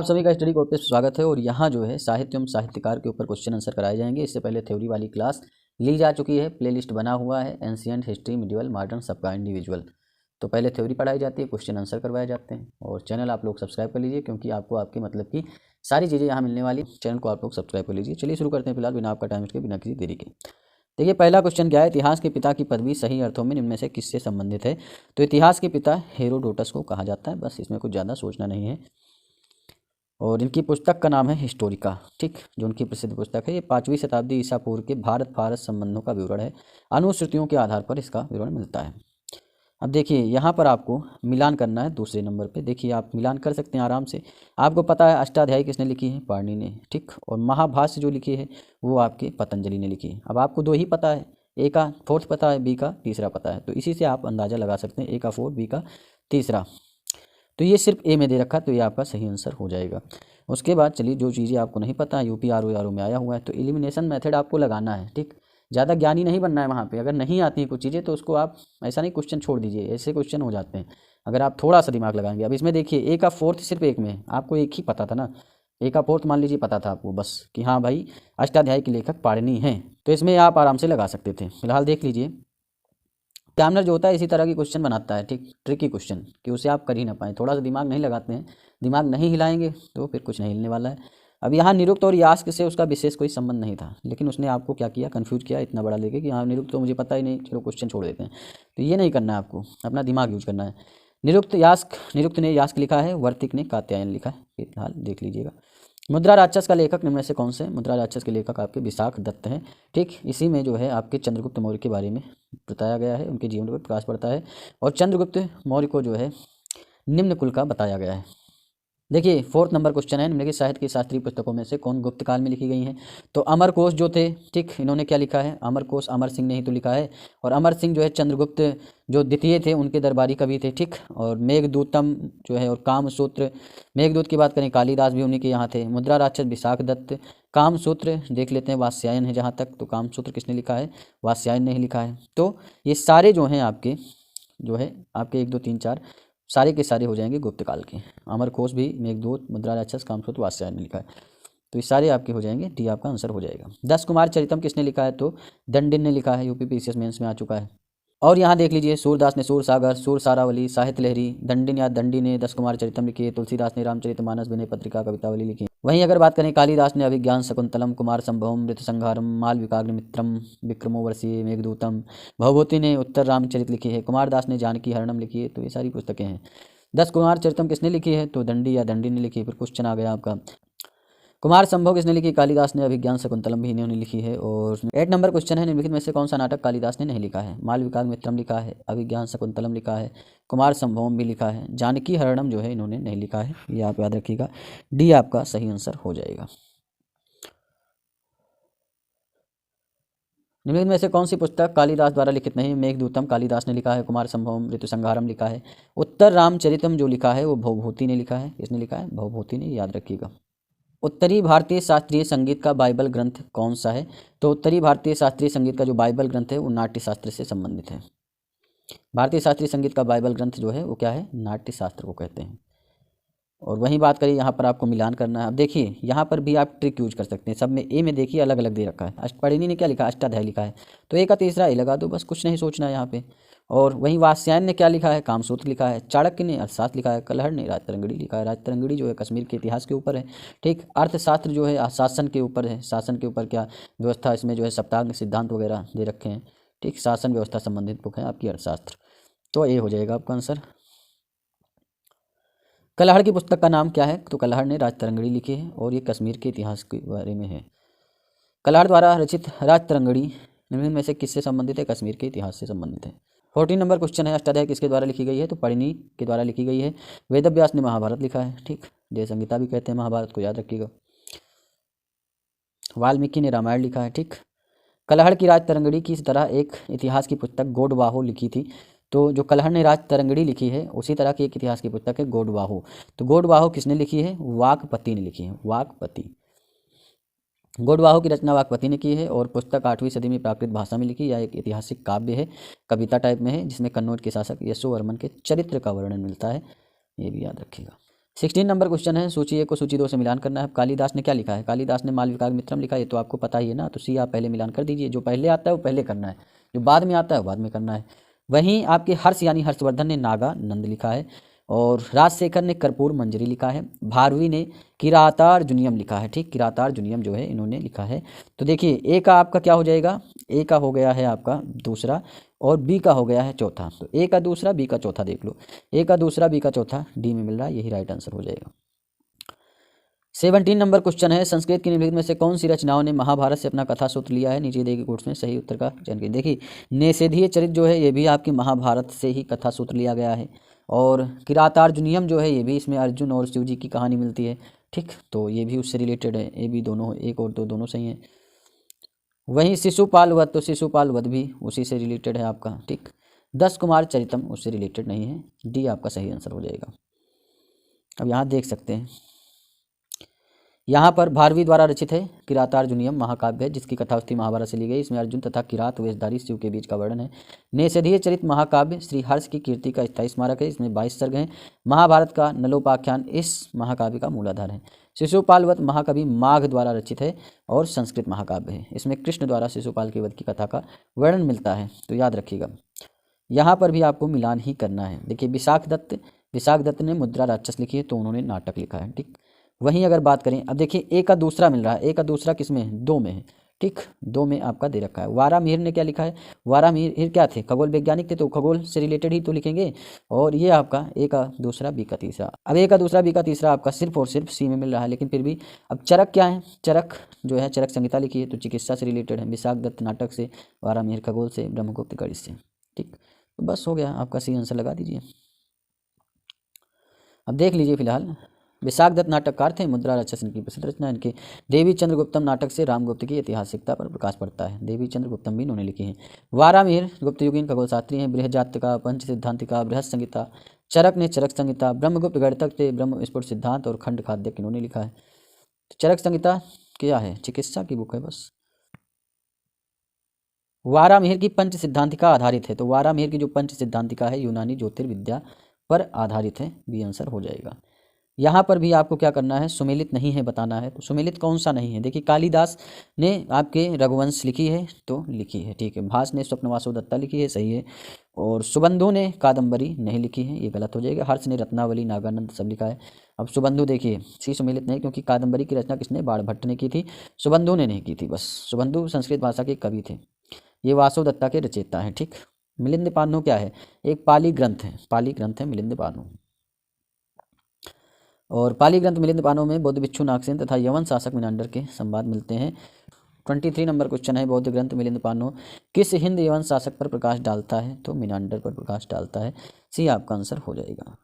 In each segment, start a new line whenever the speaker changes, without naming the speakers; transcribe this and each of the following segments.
सभी का study course पे स्वागत है। और यहाँ जो है साहित्य एवं साहित्यकार के ऊपर क्वेश्चन आंसर कराए जाएंगे। इससे पहले थ्योरी वाली क्लास ली जा चुकी है, प्लेलिस्ट बना हुआ है एंशिएंट, हिस्ट्री, मिडिवल, मॉडर्न, सबका इंडिविजुअल। तो पहले थ्योरी पढ़ाई जाती है, क्वेश्चन आंसर करवाए जाते हैं। और चैनल आप लोग सब्सक्राइब कर लीजिए क्योंकि आपको आपके मतलब की सारी चीज़ें यहाँ मिलने वाली। चैनल को आप लोग सब्सक्राइब कर लीजिए। चलिए शुरू करते हैं फिलहाल बिना आपका टाइम इसके, बिना किसी देरी के। देखिए पहला क्वेश्चन क्या है, इतिहास के पिता की पदवी सही अर्थों में निम्न में से किससे संबंधित है। तो इतिहास के पिता हेरोडोटस को कहा जाता है, बस इसमें कुछ ज़्यादा सोचना नहीं है। और इनकी पुस्तक का नाम है हिस्टोरिका, ठीक, जो उनकी प्रसिद्ध पुस्तक है। ये 5वीं शताब्दी ईसा पूर्व के भारत फारस संबंधों का विवरण है। अनुश्रुतियों के आधार पर इसका विवरण मिलता है। अब देखिए यहाँ पर आपको मिलान करना है दूसरे नंबर पे। देखिए आप मिलान कर सकते हैं आराम से। आपको पता है अष्टाध्यायी किसने लिखी है, पाणिनि ने, ठीक। और महाभाष्य जो लिखी है वो आपके पतंजलि ने लिखी है। अब आपको दो ही पता है, ए का फोर्थ पता है, बी का तीसरा पता है। तो इसी से आप अंदाज़ा लगा सकते हैं, ए का फोर्थ, बी का तीसरा। तो ये सिर्फ ए में दे रखा, तो ये आपका सही आंसर हो जाएगा। उसके बाद चलिए जो चीज़ें आपको नहीं पता है, यूपीआरओ में आया हुआ है, तो एलिमिनेशन मेथड आपको लगाना है, ठीक। ज़्यादा ज्ञानी नहीं बनना है वहाँ पे। अगर नहीं आती हैं कुछ चीज़ें तो उसको आप ऐसा नहीं क्वेश्चन छोड़ दीजिए, ऐसे क्वेश्चन हो जाते हैं अगर आप थोड़ा सा दिमाग लगाएंगे। अब इसमें देखिए ए का फोर्थ सिर्फ एक में, आपको एक ही पता था ना, ए का फोर्थ मान लीजिए पता था आपको बस कि हाँ भाई अष्टाध्यायी के लेखक पाणिनि हैं, तो इसमें आप आराम से लगा सकते थे। फिलहाल देख लीजिए एग्जामिनर जो होता है इसी तरह की क्वेश्चन बनाता है, ठीक, ट्रिकी क्वेश्चन, कि उसे आप कर ही ना पाएँ। थोड़ा सा दिमाग नहीं लगाते हैं, दिमाग नहीं हिलाएंगे तो फिर कुछ नहीं हिलने वाला है। अब यहाँ निरुक्त और यास्क से उसका विशेष कोई संबंध नहीं था, लेकिन उसने आपको क्या किया, कंफ्यूज किया इतना बड़ा लेके कि हाँ निरुक्त तो मुझे पता ही नहीं, चलो क्वेश्चन छोड़ देते हैं। तो ये नहीं करना है आपको, अपना दिमाग यूज करना है। निरुक्त ने यास्क लिखा है, वर्तिक ने कात्यायन लिखा है। फिलहाल देख लीजिएगा। मुद्रा राक्षस का लेखक निम्न में से कौन से। मुद्रा राक्षस के लेखक आपके विशाख दत्त हैं, ठीक। इसी में जो है आपके चंद्रगुप्त मौर्य के बारे में बताया गया है, उनके जीवन पर प्रकाश पड़ता है। और चंद्रगुप्त मौर्य को जो है निम्न कुल का बताया गया है। देखिए फोर्थ नंबर क्वेश्चन है, निम्नलिखित साहित्य की शास्त्रीय पुस्तकों में से कौन गुप्त काल में लिखी गई हैं। तो अमरकोश जो थे, ठीक, इन्होंने क्या लिखा है, अमरकोश अमर सिंह ने ही तो लिखा है। और अमर सिंह जो है चंद्रगुप्त जो द्वितीय थे उनके दरबारी कवि थे, ठीक। और मेघदूतम जो है और कामसूत्र, मेघदूत की बात करें कालिदास भी उन्हीं के यहाँ थे। मुद्रा राक्षस विशाख दत्त, कामसूत्र देख लेते हैं वात्स्यायन है जहाँ तक, तो कामसूत्र किसने लिखा है, वात्स्यायन ने ही लिखा है। तो ये सारे जो हैं आपके जो है आपके 1 2 3 4 सारे के सारे हो जाएंगे गुप्त काल के। अमरकोश भी, मेघदूत, मुद्रा राक्षस, कामसूत्र, वात्स्यायन ने लिखा है, तो ये सारे आपके हो जाएंगे। डी आपका आंसर हो जाएगा। 10 कुमार चरितम किसने लिखा है, तो दंडिन ने लिखा है, यूपीपीसीएस मेंस में आ चुका है। और यहाँ देख लीजिए सूरदास ने सूरसागर, सूरसारावली, साहित्य लहरी, दंडिन या दंडी ने 10 कुमार चरितम लिखी है। तुलसीदास ने रामचरितमानस, विनय पत्रिका, कवितावली लिखी। वहीं अगर बात करें कालिदास ने अभिज्ञान शकुंतलम, कुमार संभवम, ऋतुसंहारम, मालविकाग्निमित्रम, विक्रमोर्वशीय, मेघदूतम। भवभूति ने उत्तर रामचरित लिखी है। कुमारदास ने जानकी हरणम लिखी है। तो ये सारी पुस्तकें हैं। 10 कुमार चरितम किसने लिखी है, तो दंडी या दंडी ने लिखी है। फिर क्वेश्चन आ गया आपका कुमार संभव किसने लिखी, कालिदास ने अभिज्ञान शकुंतलम भी इन्होंने लिखी है। और 8 नंबर क्वेश्चन है, निम्नलिखित में से कौन सा नाटक कालिदास ने नहीं लिखा है। मालविकाग्निमित्रम लिखा है, अभिज्ञान शकुंतलम लिखा है, कुमार संभवम भी लिखा है, जानकी हरणम जो है इन्होंने नहीं लिखा है। ये आप याद रखिएगा, डी आपका सही आंसर हो जाएगा। निम्नलिखित में से कौन सी पुस्तक कालिदास द्वारा लिखित नहीं। मेघदूतम कालिदास ने लिखा है, कुमार संभवम, ऋतुसंहारम लिखा है। उत्तर रामचरितम जो लिखा है वो भवभूति ने लिखा है। किसने लिखा है, भवभूति ने, याद रखिएगा। उत्तरी भारतीय शास्त्रीय संगीत का बाइबल ग्रंथ कौन सा है। तो उत्तरी भारतीय शास्त्रीय संगीत का जो बाइबल ग्रंथ है वो नाट्य शास्त्र से संबंधित है। भारतीय शास्त्रीय संगीत का बाइबल ग्रंथ जो है वो क्या है, नाट्य शास्त्र को कहते हैं। और वहीं बात करिए यहाँ पर आपको मिलान करना है। अब देखिए यहाँ पर भी आप ट्रिक यूज कर सकते हैं। सब में ए में देखिए अलग अलग दे रखा है। पाणिनि ने क्या लिखा, अष्टाध्यायी लिखा है, तो ए का तीसरा ए लगा दो, बस कुछ नहीं सोचना है यहाँ पे। और वहीं वात्स्यायन ने क्या लिखा है, कामसूत्र लिखा है। चाणक्य ने अर्थशास्त्र लिखा है। कलहड़ ने राजतरंगिणी लिखा है। राजतरंगिणी जो है कश्मीर के इतिहास के ऊपर है, ठीक। अर्थशास्त्र जो है शासन के ऊपर है, शासन के ऊपर क्या व्यवस्था, इसमें जो है सप्तांग सिद्धांत वगैरह दे रखे हैं, ठीक। शासन व्यवस्था संबंधित बुक है आपकी अर्थशास्त्र। तो ये हो जाएगा आपका आंसर। कलहड़ की पुस्तक का नाम क्या है, तो कलहड़ ने राजतरंगिणी लिखी है और ये कश्मीर के इतिहास के बारे में है। कलहड़ द्वारा रचित राजतरंगिणी निम्न में से किससे संबंधित है, कश्मीर के इतिहास से संबंधित है। 14 नंबर क्वेश्चन है, अष्टाध्यायी किसके द्वारा लिखी गई है, तो पाणिनि के द्वारा लिखी गई है। वेदव्यास ने महाभारत लिखा है, ठीक। जय संहिता भी कहते हैं महाभारत को, याद रखिएगा। वाल्मीकि ने रामायण लिखा है, ठीक। कलहड़ की राजतरंगिणी की तरह एक इतिहास की पुस्तक गोडवाहो लिखी थी। तो जो कलहड़ ने राजतरंगिणी लिखी है उसी तरह की एक इतिहास की पुस्तक है गोडवाहो। तो गोडवाहो किसने लिखी है, वाकपति ने लिखी है, वाकपति। गोडवाहो की रचना वाकपति ने की है और पुस्तक 8वीं सदी में प्राकृत भाषा में लिखी। यह एक ऐतिहासिक काव्य है, कविता टाइप में है, जिसमें कन्नौज के शासक यशोवर्मन के चरित्र का वर्णन मिलता है। ये भी याद रखिएगा। 16 नंबर क्वेश्चन है, सूची 1 को सूची 2 से मिलान करना है। कालिदास ने क्या लिखा है? कालिदास ने मालविका मित्रम लिखा है, ये तो आपको पता ही है ना। तो सी आप पहले मिलान कर दीजिए, जो पहले आता है वो पहले करना है, जो बाद में आता है वो बाद में करना है। वहीं आपके हर्ष यानी हर्षवर्धन ने नागा नंद लिखा है, और राजशेखर ने कर्पूर मंजरी लिखा है। भारवी ने किरातार जुनियम लिखा है, ठीक, किरातार जुनियम जो है इन्होंने लिखा है। तो देखिए ए का आपका क्या हो जाएगा? ए का हो गया है आपका दूसरा, और बी का हो गया है चौथा। तो ए का दूसरा, बी का चौथा देख लो, ए का दूसरा, बी का चौथा, डी में मिल रहा है, यही राइट आंसर हो जाएगा। 17 नंबर क्वेश्चन है, संस्कृत की निम्नलिखित में से कौन सी रचनाओं ने महाभारत से अपना कथा सूत्र लिया है? नीचे दिए गए कोट्स में सही उत्तर का चयन कीजिए। देखिए निषेधीय चरित जो है ये भी आपकी महाभारत से ही कथा सूत्र लिया गया है, और किरातार्जुनियम जो है ये भी, इसमें अर्जुन और शिव जी की कहानी मिलती है, ठीक, तो ये भी उससे रिलेटेड है। ये भी दोनों, एक और दो दोनों सही हैं। वहीं शिशुपाल वध, तो शिशुपाल वध भी उसी से रिलेटेड है आपका, ठीक। 10 कुमार चरितम उससे रिलेटेड नहीं है, डी आपका सही आंसर हो जाएगा। अब यहाँ देख सकते हैं, यहाँ पर भारवी द्वारा रचित है किरातार्जुनियम महाकाव्य है, जिसकी कथा उसकी महाभारत से ली गई। इसमें अर्जुन तथा किरात वेशधारी शिव के बीच का वर्णन है। निषेधीय चरित महाकाव्य श्री हर्ष की कीर्ति का स्थायी स्मारक है, इसमें 22 सर्ग हैं। महाभारत का नलोपाख्यान इस महाकाव्य का मूलाधार है। शिशुपाल वध महाकवि माघ द्वारा रचित है और संस्कृत महाकाव्य है, इसमें कृष्ण द्वारा शिशुपाल के वध की कथा का वर्णन मिलता है, तो याद रखिएगा। यहाँ पर भी आपको मिलान ही करना है। देखिए विशाख दत्त ने मुद्रा राक्षस लिखी है, तो उन्होंने नाटक लिखा है, ठीक। वहीं अगर बात करें, अब देखिए ए का दूसरा मिल रहा है, ए का दूसरा किस में है? 2 में है, ठीक, 2 में आपका दे रखा है। वारामिहिर ने क्या लिखा है? वारामिहिर क्या थे? खगोल वैज्ञानिक थे, तो खगोल से रिलेटेड ही तो लिखेंगे। और ये आपका ए का दूसरा, बी का तीसरा। अब ए का दूसरा, बी का तीसरा आपका सिर्फ और सिर्फ सी में मिल रहा है, लेकिन फिर भी। अब चरक क्या है? चरक जो है, चरक संहिता लिखी है, तो चिकित्सा से रिलेटेड है। विशाख दत्त नाटक से, वारामिहिर खगोल से, ब्रह्मगुप्त गणित से, ठीक। तो बस हो गया, आपका सी आंसर लगा दीजिए। अब देख लीजिए फिलहाल, विशाख दत्त नाटककार थे, मुद्रा राक्षस इनकी प्रसिद्ध रचना। इनके देवी चंद्रगुप्तम नाटक से रामगुप्त की ऐतिहासिकता पर प्रकाश पड़ता है। देवी चंद्रगुप्तम भी इन्होंने लिखी है। वारामिहिर गुप्त युगीन खगोल शास्त्री हैं। बृहजातिका, पंच सिद्धांतिका, बृहत संहिता। चरक ने चरक संहिता, ब्रह्मगुप्त गणितज्ञ थे, ब्रह्म स्फुट सिद्धांत और खंड खाद्य इन्होंने लिखा है। तो चरक संहिता क्या है? चिकित्सा की बुक है बस। वारामिहिर की पंच सिद्धांतिका आधारित है, तो वारामिहिर की जो पंच सिद्धांतिका है यूनानी ज्योतिर्विद्या पर आधारित है, बी आंसर हो जाएगा। यहाँ पर भी आपको क्या करना है? सुमेलित नहीं है बताना है, तो सुमेलित कौन सा नहीं है? देखिए कालिदास ने आपके रघुवंश लिखी है, तो लिखी है, ठीक है। भास ने स्वप्नवासो दत्ता लिखी है, सही है। और सुबंधु ने कादम्बरी नहीं लिखी है, ये गलत हो जाएगा। हर्ष ने रत्नावली, नागानंद सब लिखा है। अब सुबंधु देखिए, सी सुमेलित नहीं, क्योंकि कादम्बरी की रचना किसने? बाणभट्ट ने की थी, सुबंधु ने नहीं की थी। बस सुबंधु संस्कृत भाषा के कवि थे, ये वासो दत्ता के रचयिता हैं, ठीक। मिलिंद पानो क्या है? एक पाली ग्रंथ है, पाली ग्रंथ है मिलिंद पानो। और पाली ग्रंथ मिलिंद पानो में बौद्ध भिक्षु नागसेन तथा यवन शासक मिनांडर के संवाद मिलते हैं। 23 नंबर क्वेश्चन है, बौद्ध ग्रंथ मिलिंद पानो किस हिंद यवन शासक पर प्रकाश डालता है? तो मिनांडर पर प्रकाश डालता है, सी आपका आंसर हो जाएगा।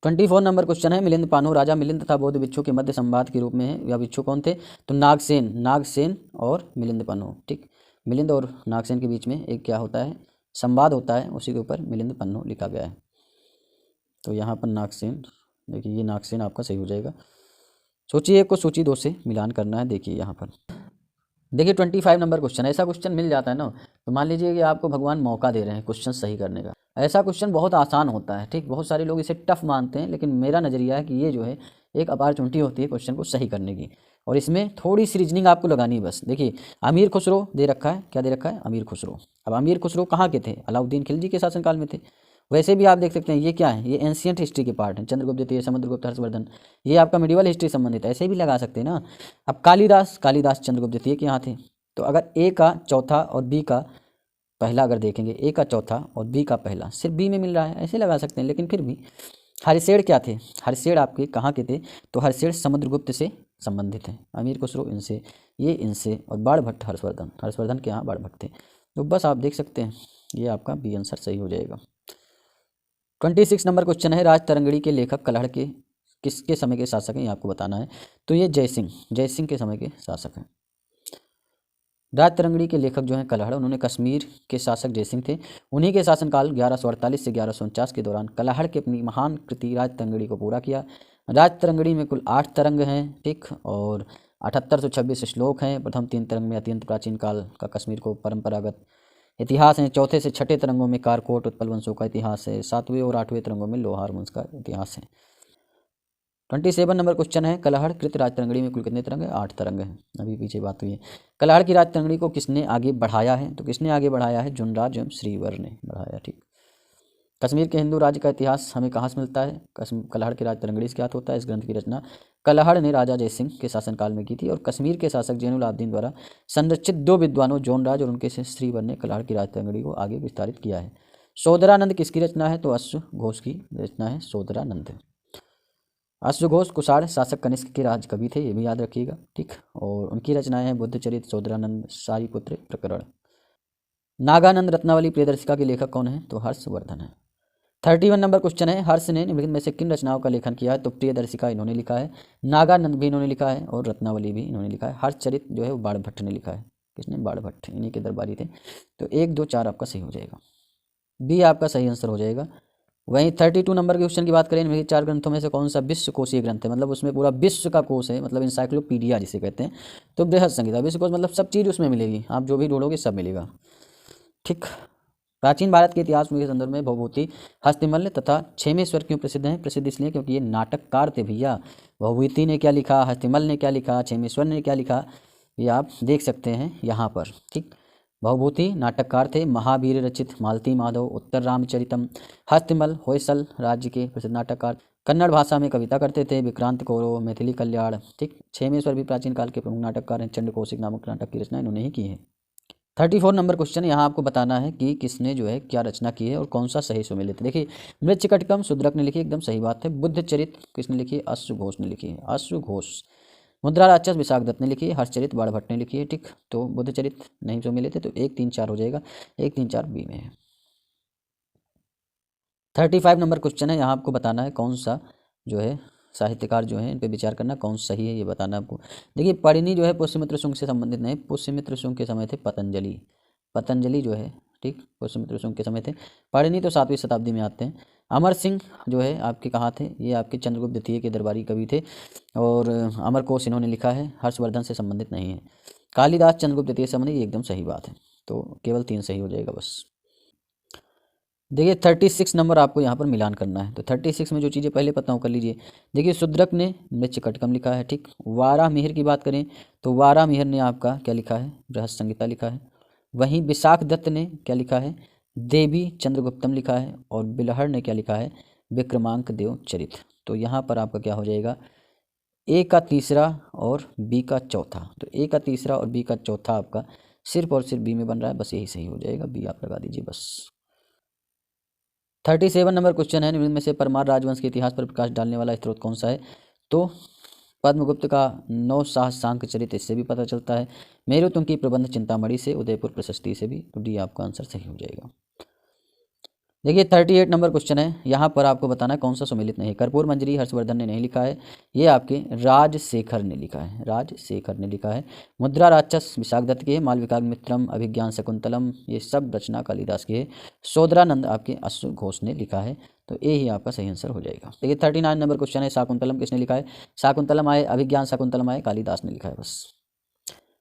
24 नंबर क्वेश्चन है, मिलिंद पानो राजा मिलिंद तथा बौद्ध भिक्षु के मध्य संवाद के रूप में है। या भिक्षु कौन थे? तो नागसेन और मिलिंद पानो, ठीक। मिलिंद और नागसेन के बीच में एक क्या होता है? संवाद होता है, उसी के ऊपर मिलिंद पन्नो लिखा गया है। तो यहाँ पर नागसेन, देखिए ये नागसेन आपका सही हो जाएगा। सूची 1 को सूची 2 से मिलान करना है। देखिए यहाँ पर देखिए 25 नंबर क्वेश्चन, ऐसा क्वेश्चन मिल जाता है ना, तो मान लीजिए कि आपको भगवान मौका दे रहे हैं क्वेश्चन सही करने का। ऐसा क्वेश्चन बहुत आसान होता है, ठीक। बहुत सारे लोग इसे टफ मानते हैं, लेकिन मेरा नज़रिया है कि ये जो है एक अपॉर्चुनिटी होती है क्वेश्चन को सही करने की, और इसमें थोड़ी सी रीजनिंग आपको लगानी है बस। देखिए अमीर खुसरो दे रखा है, क्या दे रखा है? अमीर खुसरो। अब अमीर खुसरो कहाँ के थे? अलाउद्दीन खिलजी के शासनकाल में थे। वैसे भी आप देख सकते हैं ये क्या है? ये एंशियंट हिस्ट्री के पार्ट हैं, चंद्रगुप्त द्वितीय, समुद्रगुप्त, हर्षवर्धन, ये आपका मिडिवल हिस्ट्री संबंधित है, ऐसे भी लगा सकते हैं ना। अब कालिदास चंद्रगुप्त द्वितीय के यहाँ थे, तो अगर ए का चौथा और बी का पहला अगर देखेंगे, ए का चौथा और बी का पहला सिर्फ बी में मिल रहा है, ऐसे लगा सकते हैं। लेकिन फिर भी हरिशेड़ क्या थे? हरिशेड़ आपके कहाँ के थे? तो हरिशेड़ समुद्रगुप्त से संबंधित हैं। अमीर खुसरो इनसे, ये इनसे, और बाणभट्ट हर्षवर्धन के यहाँ बाणभट्ट थे। तो बस आप देख सकते हैं, ये आपका बी आंसर सही हो जाएगा। 26 नंबर क्वेश्चन है, राज तरंगिणी के लेखक कलहड़ के किसके समय के शासक हैं? ये आपको बताना है। तो ये जयसिंह के समय के शासक हैं। राज तरंगिणी के लेखक जो हैं कलहड़, उन्होंने कश्मीर के शासक जयसिंह थे। उन्हीं के शासनकाल 1148 से 1149 के दौरान कलहड़ के अपनी महान कृति राज तरंगिणी को पूरा किया। राज तरंगिणी में कुल 8 तरंग हैं, ठीक, और 7826 श्लोक हैं। प्रथम 3 तरंग में अत्यंत प्राचीन काल का कश्मीर को परंपरागत इतिहास है। चौथे से छठे तरंगों में कारकोट उत्पल वंशों का इतिहास है। 7वें और 8वें तरंगों में लोहार वंश का इतिहास है। 27 नंबर क्वेश्चन है, कलहड़ कृत राजतरंगिणी में कुल कितने तरंग है? 8 तरंग हैं। अभी पीछे बात हुई है। कलहड़ की राजतरंगिणी को किसने आगे बढ़ाया है? तो किसने आगे बढ़ाया है? जुनराज एवं श्रीवर ने बढ़ाया। ठीक। कश्मीर के हिंदू राज्य का इतिहास हमें कहाँ से मिलता है? कलहड़ की राजतरंगिणी से क्या होता है? इस ग्रंथ की रचना कलहड़ ने राजा जयसिंह के शासनकाल में की थी और कश्मीर के शासक जैनुल आबदीन द्वारा संरचित 2 विद्वानों जोनराज और उनके श्रीवर ने कलहड़ की राजतरंगिणी को आगे विस्तारित किया है। सोदरानंद किसकी रचना है? तो अश्वघोष की रचना है सोदरानंद। अश्वघोष कुषाण शासक कनिष्क के राज कवि थे, ये भी याद रखिएगा। ठीक। और उनकी रचनाएं हैं बुद्धचरित, सोदरानंद, सारीपुत्र प्रकरण। नागानंद रत्नावली प्रियदर्शिका के लेखक कौन है? तो हर्षवर्धन है। 31 नंबर क्वेश्चन है, हर्ष ने निम्नलिखित में से किन रचनाओं का लेखन किया है? तो प्रियदर्शिका इन्होंने लिखा है, नागानंद भी इन्होंने लिखा है और रत्नावली भी इन्होंने लिखा है। हर्षचरित जो है वो बाणभट्ट ने लिखा है। किसने? बाणभट्ट, इन्हीं के दरबारी थे। तो 1, 2, 4 आपका सही हो जाएगा, बी आपका सही आंसर हो जाएगा। वहीं 32 नंबर के क्वेश्चन की बात करें, इनमें 4 ग्रंथों में से कौन सा विश्व कोशीय ग्रंथ है? मतलब उसमें पूरा विश्व का कोश है, मतलब इंसाइक्लोपीडिया जिसे कहते हैं। तो बृहद संहिता, विश्व कोश मतलब सब चीज़ उसमें मिलेगी, आप जो भी ढूंढोगे सब मिलेगा। ठीक। प्राचीन भारत के इतिहास के संदर्भ में भवभूति हस्तिमल्ल तथा क्षेमेश्वर क्यों प्रसिद्ध हैं? प्रसिद्ध इसलिए क्योंकि ये नाटककार थे भैया। भवभूति ने क्या लिखा, हस्तिमल्ल ने क्या लिखा, क्षेमेश्वर ने क्या लिखा, ये आप देख सकते हैं यहाँ पर। ठीक। भवभूति नाटककार थे, महावीर रचित मालती माधव, उत्तर रामचरितम। हस्तिमल्ल होयसल राज्य के प्रसिद्ध नाटककार, कन्नड़ भाषा में कविता करते थे। विक्रांत कौरव, मैथिली कल्याण। ठीक। क्षेमेश्वर भी प्राचीन काल के प्रमुख नाटककार हैं, चंड कौशिक नामक नाटक की रचना इन्होंने ही की है। 34 नंबर क्वेश्चन, यहाँ आपको बताना है कि किसने जो है क्या रचना की है और कौन सा सही सुमेलित। देखिए, मृच्छकटिकम शूद्रक ने लिखी, एकदम सही बात है। बुद्धचरित किसने लिखी? अश्वघोष ने लिखी है, अश्वघोष। मुद्रा राक्षस विशाखदत्त ने लिखी है। हर्षचरित बाणभट्ट ने लिखी है। ठीक। तो बुद्धचरित नहीं सुमेलित है, तो 1, 3, 4 हो जाएगा। 1, 3, 4 बी में है। 35 नंबर क्वेश्चन है, यहाँ आपको बताना है कौन सा जो है साहित्यकार जो है इन पे विचार करना, कौन सही है ये बताना आपको। देखिए, पढ़नी जो है पुष्यमित्र शुंग से संबंधित नहीं, पुष्यमित्र शुंग के समय थे पतंजलि। पतंजलि जो है, ठीक, पुष्यमित्र शुंग के समय थे। पढ़नी तो 7वीं शताब्दी में आते हैं। अमर सिंह जो है आपके कहाँ थे? ये आपके चंद्रगुप्त द्वितीय के दरबारी कवि थे और अमर कोश इन्होंने लिखा है। हर्षवर्धन से संबंधित नहीं है। कालिदास चंद्रगुप्त द्वितीय से संबंधित, ये एकदम सही बात है। तो केवल 3 सही हो जाएगा बस। देखिए 36 नंबर आपको यहाँ पर मिलान करना है। तो 36 में जो चीज़ें पहले पता हो कर लीजिए। देखिए, शूद्रक ने मृच्छकटिकम लिखा है। ठीक। वारामिहिर की बात करें तो वारामिहिर ने आपका क्या लिखा है? बृहद संहिता लिखा है। वहीं विशाखदत्त ने क्या लिखा है? देवी चंद्रगुप्तम लिखा है। और बिलहर ने क्या लिखा है? विक्रमांक देव चरित। तो यहाँ पर आपका क्या हो जाएगा? ए का तीसरा और बी का चौथा। तो ए का तीसरा और बी का चौथा आपका सिर्फ और सिर्फ बी में बन रहा है, बस यही सही हो जाएगा। बी आप लगा दीजिए बस। 37 नंबर क्वेश्चन है, निम्न में से परमार राजवंश के इतिहास पर प्रकाश डालने वाला स्रोत कौन सा है? तो पद्मगुप्त का 9 साहसांक चरित्र, इससे भी पता चलता है। मेरुतुंग की प्रबंध चिंतामणि से, उदयपुर प्रशस्ति से भी। तो डी आपका आंसर सही हो जाएगा। देखिए 38 नंबर क्वेश्चन है, यहाँ पर आपको बताना है कौन सा सुमेलित नहीं है। कर्पूर मंजरी हर्षवर्धन ने नहीं लिखा है, ये आपके राजशेखर ने लिखा है। राजशेखर ने लिखा है। मुद्रा राक्षस विशाखदत्त की है। मालविकाग्निमित्रम, अभिज्ञान शकुंतलम, ये सब रचना कालिदास की है। सोदरानंद आपके अश्वघोष ने लिखा है। तो ये ही आपका सही आंसर हो जाएगा। देखिए 39 नंबर क्वेश्चन है, शाकुंतलम किसने लिखा है? शाकुंतलम आए, अभिज्ञान शकुंतलम आए, कालिदास ने लिखा है बस।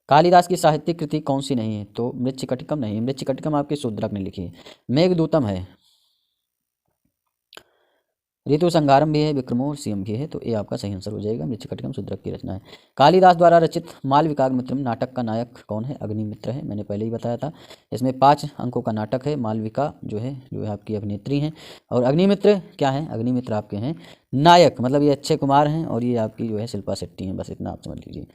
कालिदास की साहित्यिक कृति कौन सी नहीं है? तो मृच्छकटिकम नहीं, मृच्छकटिकम आपके शूद्रक ने लिखी है। मेघदूतम है। ऋतु संहारम भी है, विक्रमोर्वशीयम भी है। तो ये आपका सही आंसर हो जाएगा। मृच्छकटिकम शूद्रक की रचना है। कालिदास द्वारा रचित मालविकाग्निमित्रम नाटक का नायक कौन है? अग्निमित्र है, मैंने पहले ही बताया था। इसमें 5 अंकों का नाटक है। मालविका जो है आपकी अभिनेत्री हैं और अग्निमित्र क्या है? अग्निमित्र आपके हैं नायक, मतलब ये अक्षय कुमार हैं और ये आपकी जो है शिल्पा शेट्टी हैं। बस इतना आप समझ लीजिए,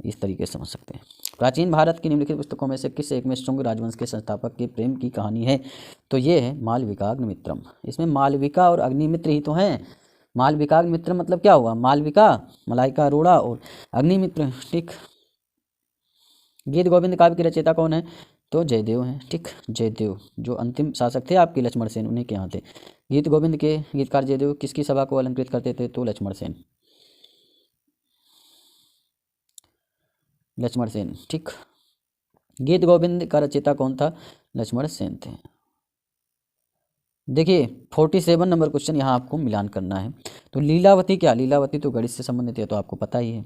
इस तरीके से समझ सकते हैं। प्राचीन भारत की निम्नलिखित पुस्तकों में से किस एक में शुंग राजवंश के संस्थापक के प्रेम की कहानी है? तो ये है मालविकाग्निमित्रम। इसमें मालविका और अग्निमित्र ही तो हैं। मालविकाग्निमित्र मतलब क्या हुआ? मालविका मलाइका अरोड़ा और अग्निमित्र। ठीक। गीत गोविंद काव्य के रचयिता कौन है? तो जयदेव हैं। ठीक। जयदेव जो अंतिम शासक थे आपके लक्ष्मण सेन, उन्हीं के यहाँ थे। गीत गोविंद के गीतकार जयदेव किसकी सभा को अलंकृत करते थे? तो लक्ष्मण सेन। लक्ष्मण सेन। ठीक। गीत गोविंद का रचयिता कौन था? लक्ष्मण सेन थे। देखिए 47 नंबर क्वेश्चन, यहाँ आपको मिलान करना है। तो लीलावती क्या? लीलावती तो गणित से संबंधित है, तो आपको पता ही है।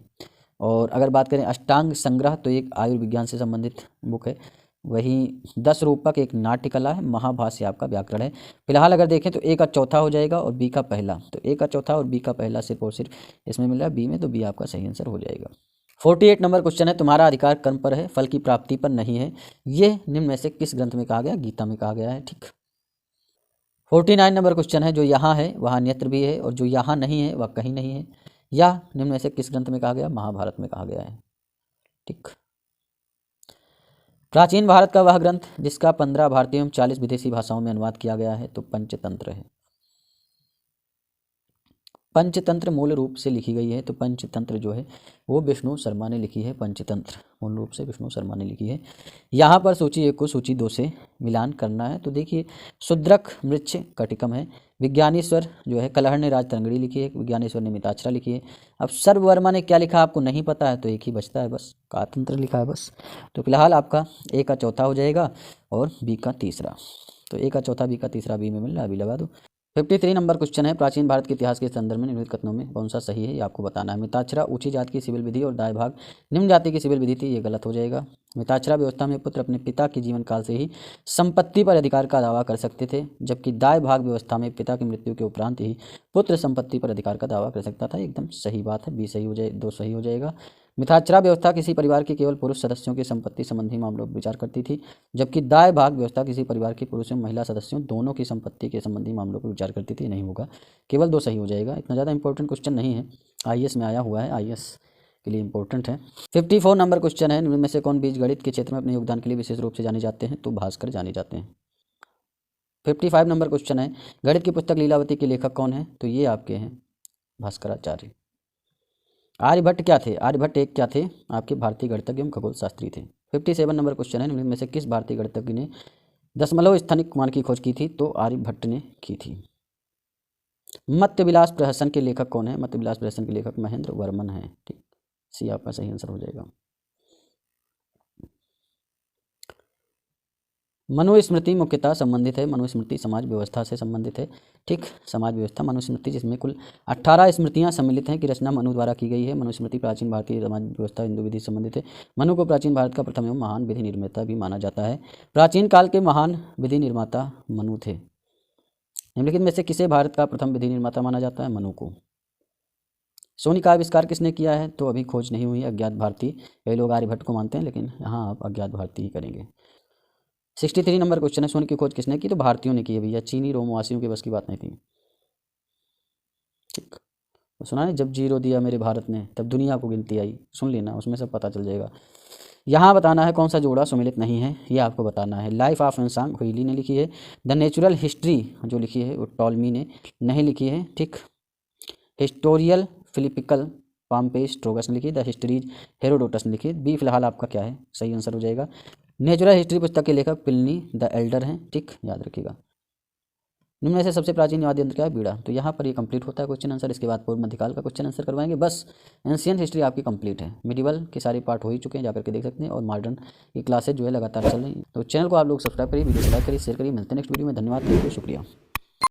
और अगर बात करें अष्टांग संग्रह, तो एक आयुर्विज्ञान से संबंधित बुक है। वही 10 रूपक एक नाट्य कला है, महाभाष्य आपका व्याकरण है। फिलहाल अगर देखें तो ए का चौथा हो जाएगा और बी का पहला, तो ए का चौथा और बी का पहला सिर्फ और सिर्फ इसमें मिल रहा है बी में, तो बी आपका सही आंसर हो जाएगा। 48 नंबर क्वेश्चन है, तुम्हारा अधिकार कर्म पर है, फल की प्राप्ति पर नहीं है। ये निम्न में से किस ग्रंथ में कहा गया? गीता में कहा गया है। ठीक। 49 नंबर क्वेश्चन है, जो यहाँ है वहाँ अन्यत्र भी है और जो यहाँ नहीं है वह कहीं नहीं है। या निम्न में से किस ग्रंथ में कहा गया? महाभारत में कहा गया है। ठीक। प्राचीन भारत का वह ग्रंथ जिसका 15 भारतीय एवं 40 विदेशी भाषाओं में अनुवाद किया गया है, तो पंचतंत्र है। पंचतंत्र मूल रूप से लिखी गई है, तो पंचतंत्र जो है वो विष्णु शर्मा ने लिखी है। पंचतंत्र मूल रूप से विष्णु शर्मा ने लिखी है। यहाँ पर सूची 1 को सूची 2 से मिलान करना है, तो देखिए शूद्रक मृक्ष कटिकम है, विज्ञानेश्वर जो है कलहर ने राजतरंगड़ी लिखी है, विज्ञानेश्वर ने मिताक्षरा लिखी है। अब सर्ववर्मा ने क्या लिखा आपको नहीं पता है, तो एक ही बचता है बस, कातंत्र लिखा है बस। तो फिलहाल आपका ए का चौथा हो जाएगा और बी का तीसरा, तो ए का चौथा बी का तीसरा बी में मिल रहा है, अभी लगा दो। 53 नंबर क्वेश्चन है, प्राचीन भारत के इतिहास के संदर्भ में निम्नलिखित कथनों में कौन सा सही है, ये आपको बताना है। मिताक्षरा ऊंची जाति की सिविल विधि और दाय भाग निम्न जाति की सिविल विधि थी, ये गलत हो जाएगा। मिताक्षरा व्यवस्था में पुत्र अपने पिता के जीवन काल से ही संपत्ति पर अधिकार का दावा कर सकते थे, जबकि दाय भाग व्यवस्था में पिता की मृत्यु के उपरांत ही पुत्र संपत्ति पर अधिकार का दावा कर सकता था। एकदम सही बात है, बी सही हो जाए, 2 सही हो जाएगा। मिताक्षरा व्यवस्था किसी परिवार के केवल पुरुष सदस्यों की संपत्ति संबंधी मामलों पर विचार करती थी, जबकि दाय भाग व्यवस्था किसी परिवार के पुरुष एवं महिला सदस्यों दोनों की संपत्ति के संबंधी मामलों पर विचार करती थी। नहीं होगा, केवल 2 सही हो जाएगा। इतना ज़्यादा इंपॉर्टेंट क्वेश्चन नहीं है, IAS में आया हुआ है, IAS के लिए इंपॉर्टेंट है। 54 नंबर क्वेश्चन है, निम्न में से कौन बीज गणित के क्षेत्र में अपने योगदान के लिए विशेष रूप से जाने जाते हैं, तो भास्कर जाने जाते हैं। 55 नंबर क्वेश्चन है, गणित की पुस्तक लीलावती के लेखक कौन है, तो ये आपके हैं भास्कराचार्य। आर्यभट्ट क्या थे? आर्यभट्ट एक क्या थे? आपके भारतीय गणितज्ञ एवं खगोल शास्त्री थे। 57 नंबर क्वेश्चन है, निम्न में से किस भारतीय गणितज्ञ ने दशमलव स्थानिक मान की खोज की थी, तो आर्यभट्ट ने की थी। मत्स्यविलास प्रहसन के लेखक कौन है? मत्स्यविलास प्रहसन के लेखक महेंद्र वर्मन है। ठीक, सी आपका सही आंसर हो जाएगा। मनुस्मृति मुख्यतः संबंधित है, मनुस्मृति समाज व्यवस्था से संबंधित है। ठीक, समाज व्यवस्था मनुस्मृति, जिसमें कुल 18 स्मृतियां सम्मिलित हैं कि रचना मनु द्वारा की गई है। मनुस्मृति प्राचीन भारतीय समाज व्यवस्था हिंदू विधि से संबंधित है। मनु को प्राचीन भारत का प्रथम एवं महान विधि निर्माता भी माना जाता है। प्राचीन काल के महान विधि निर्माता मनु थे। निम्नलिखित में से किसे भारत का प्रथम विधि निर्माता माना जाता है? मनु को। सोनी का आविष्कार किसने किया है? तो अभी खोज नहीं हुई, अज्ञात भारती। कई लोग आर्यभट्ट को मानते हैं, लेकिन यहाँ आप अज्ञात भारती ही करेंगे। 63 नंबर क्वेश्चन है, सोने की खोज किसने की? तो भारतीयों ने की है भैया, चीनी रोमवासियों के बस की बात नहीं थी। ठीक, तो सुना है, जब जीरो दिया मेरे भारत ने तब दुनिया को गिनती आई, सुन लेना, उसमें सब पता चल जाएगा। यहाँ बताना है कौन सा जोड़ा सुमिलित नहीं है, ये आपको बताना है। लाइफ ऑफ एंसांग हुईली ने लिखी है। द नेचुरल हिस्ट्री जो लिखी है वो टॉलमी ने नहीं लिखी है। ठीक, हिस्टोरियल फिलिपिकल पाम्पेस स्ट्रोगस ने लिखी। द हिस्ट्रीज हेरोडोटस ने लिखी। बी फिलहाल आपका क्या है? सही आंसर हो जाएगा। नेचुरल हिस्ट्री पुस्तक के लेखक प्लिनी द एल्डर हैं। ठीक, याद रखिएगा। निम्न में से सबसे प्राचीन वाद्य यंत्र क्या है? बीड़ा। तो यहाँ पर ये कंप्लीट होता है क्वेश्चन आंसर। इसके बाद पूर्व मध्यकाल का क्वेश्चन आंसर करवाएंगे, बस एंशियंट हिस्ट्री आपकी कंप्लीट है। मिडिवल के सारे पार्ट हो ही चुके हैं, जाकर के देख सकते हैं, और मॉडर्न की क्लासेज जो है लगातार चल रही हैं। तो चैनल को आप लोग सब्सक्राइब करिए, वीडियो को लाइक करिए, शेयर करिए। मिलते हैं नेक्स्ट वीडियो में। धन्यवाद, शुक्रिया।